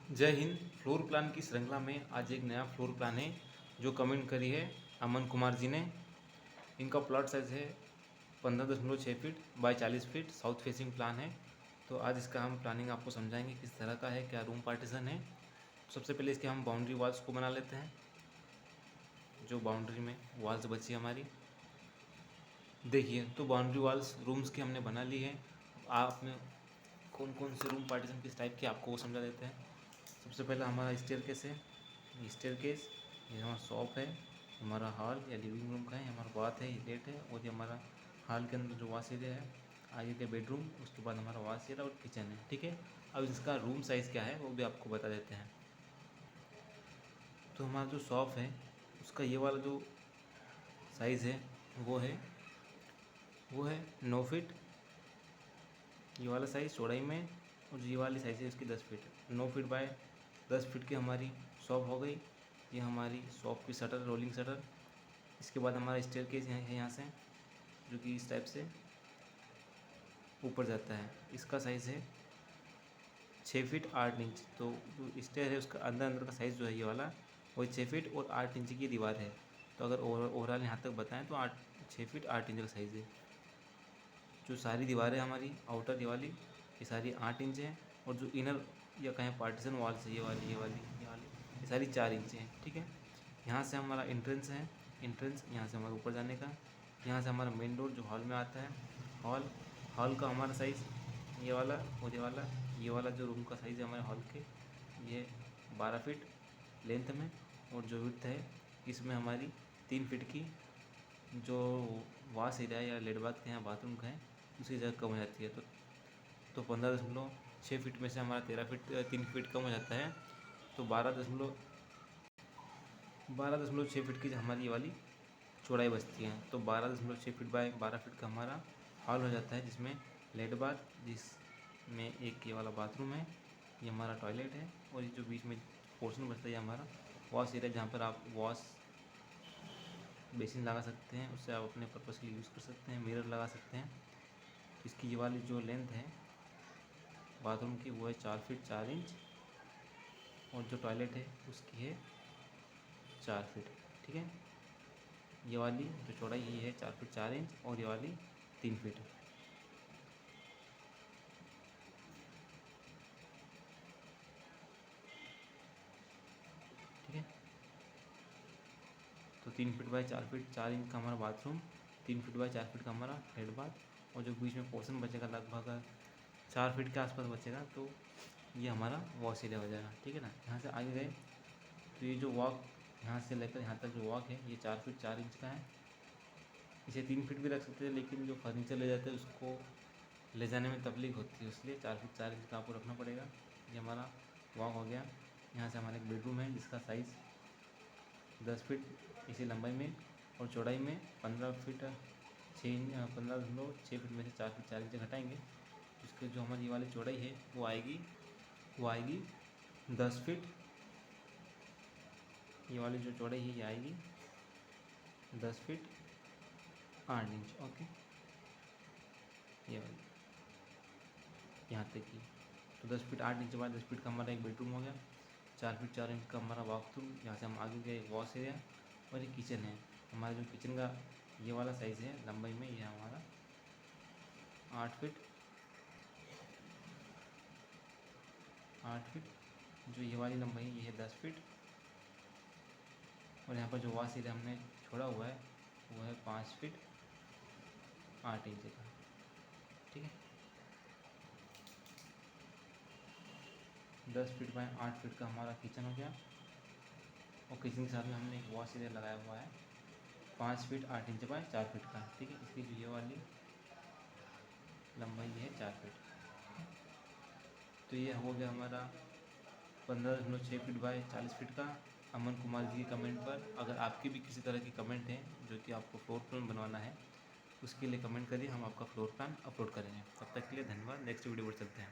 जय Hind. Floor plan की श्रृंखला में आज एक नया फ्लोर प्लान है जो कमेंट करी है अमन कुमार जी ने। इनका प्लॉट साइज है 15.6 feet by 40 feet, south facing plan है। तो आज इसका हम प्लानिंग आपको समझाएंगे किस तरह का है, क्या रूम पार्टीशन है। सबसे पहले इसके हम बाउंड्री वॉल्स को बना लेते हैं। जो बाउंड्री में वॉल्स बची हमारी, देखिए तो बाउंड्री वॉल्स रूम्स की हमने बना ली है। आप में कौन कौन से रूम पार्टीशन किस टाइप के आपको वो समझा देते हैं। सबसे पहले हमारा स्टेयरकेस है। स्टेयरकेस ये हमारा शॉप है, हमारा हॉल या लिविंग रूम का है, हमारा बाथ है, ये लेट है, और ये हमारा हॉल के अंदर जो वॉश एरिया है, आगे के बेडरूम, उसके बाद हमारा वॉश एरिया और किचन है। ठीक है, अब इसका रूम साइज़ क्या है वो भी आपको बता देते हैं। तो हमारा जो शॉप है उसका ये वाला जो साइज़ है वो है 9 फीट, ये वाला साइज़ चौड़ाई में, और ये वाली साइज़ है इसकी 10 फीट। 9 फीट बाय 10 फीट की हमारी शॉप हो गई। ये हमारी शॉप की शटर, रोलिंग शटर। इसके बाद हमारा स्टेयरकेस यहाँ है, यहाँ से जो कि इस टाइप से ऊपर जाता है। इसका साइज़ है 6 फीट 8 इंच। तो जो स्टेयर है उसका अंदर का साइज़ जो है ये वाला, वही 6 फीट और 8 इंच की दीवार है। तो अगर ओवरऑल यहाँ तक बताएं तो 6 फीट 8 इंच का साइज़ है। जो सारी दीवारें हमारी आउटर दीवाली ये सारी 8 इंच हैं, और जो इनर या कहें पार्टीशन वॉल से ये सारी 4 इंच हैं। ठीक है, यहाँ से हमारा एंट्रेंस है, एंट्रेंस यहाँ से हमारा ऊपर जाने का। यहाँ से हमारा मेन डोर जो हॉल में आता है। हॉल का हमारा साइज़ ये वाला और ये वाला जो रूम का साइज़ है हमारे हॉल के, ये 12 फीट लेंथ में, और जो विड्थ है इसमें हमारी 3 फीट की जो वॉश एरिया या लेट बाथ का यहाँ बाथरूम का है उसकी जगह कम हो जाती है। तो 15.6 फीट में से हमारा 3 फीट कम हो जाता है। तो 12.6 फीट की हमारी ये वाली चौड़ाई बचती है। तो 12.6 फीट बाय 12 फीट का हमारा हॉल हो जाता है, जिसमें लेट बाथ, जिसमें एक ये वाला बाथरूम है, ये हमारा टॉयलेट है, और ये जो बीच में पोर्शन बचता है ये हमारा वॉश एरिया, जहाँ पर आप वॉश बेसिन लगा सकते हैं, उससे आप अपने पर्पज़ के लिए यूज़ कर सकते हैं, मिरर लगा सकते हैं। तो इसकी ये वाली जो लेंथ है बाथरूम की वो है 4 फीट 4 इंच, और जो टॉयलेट है उसकी है 4 फीट। ठीक है, ये वाली जो चौड़ाई ये है 4 फीट 4 इंच, और ये वाली 3 फीट। ठीक है, तो 3 फीट बाय 4 फीट 4 इंच का हमारा बाथरूम, 3 फीट बाय 4 फीट का हमारा हेड बाथ, और जो बीच में पोर्शन बचेगा लगभग 4 फीट के आसपास बचेगा, तो ये हमारा वॉश एरिया हो जाएगा। ठीक है ना, यहाँ से आगे गए तो ये जो वॉक यहाँ से लेकर यहाँ तक जो वॉक है ये 4 फीट 4 इंच का है। इसे 3 फीट भी रख सकते हैं, लेकिन जो फर्नीचर ले जाते हैं उसको ले जाने में तकलीफ होती है, इसलिए 4 फीट 4 इंच का आपको रखना पड़ेगा। ये हमारा वॉक हो गया। यहाँ से हमारा एक बेडरूम है जिसका साइज़ 10 फीट इसी लंबाई में, और चौड़ाई में 15 फीट 15.6 फीट में से 4 फीट 4 इंच घटाएंगे। इसके जो हमारी ये वाली चौड़ाई है वो आएगी 10 फीट। ये वाली जो चौड़ाई है ये आएगी 10 फीट 8 इंच। ओके, ये वाली यहाँ तक की। तो 10 फीट 8 इंच बाद 10 फीट का हमारा एक बेडरूम हो गया। 4 फीट 4 इंच का हमारा बाथरूम, यहाँ से हम आगे गए वॉश एरिया, और ये किचन है। हमारा जो किचन का ये वाला साइज़ है लंबाई में, ये हमारा 8 फीट, जो ये वाली लंबाई है ये है 10 फीट, और यहाँ पर जो वॉश एरिया हमने छोड़ा हुआ है वो है 5 फीट 8 इंच का। ठीक है, 10 फीट बाय 8 फीट का हमारा किचन हो गया, और किचन के साथ में हमने एक वॉश एरिया लगाया हुआ है 5 फीट 8 इंच बाय 4 फीट का। ठीक है, इसकी जो ये वाली लंबाई है 4 फीट। तो ये हो गया हमारा 15.6 फीट बाय 40 फीट का अमन कुमार जी के कमेंट पर। अगर आपकी भी किसी तरह की कमेंट है जो कि आपको फ्लोर प्लान बनवाना है, उसके लिए कमेंट करिए, हम आपका फ्लोर प्लान अपलोड करेंगे। तब तक के लिए धन्यवाद। नेक्स्ट वीडियो पर चलते हैं।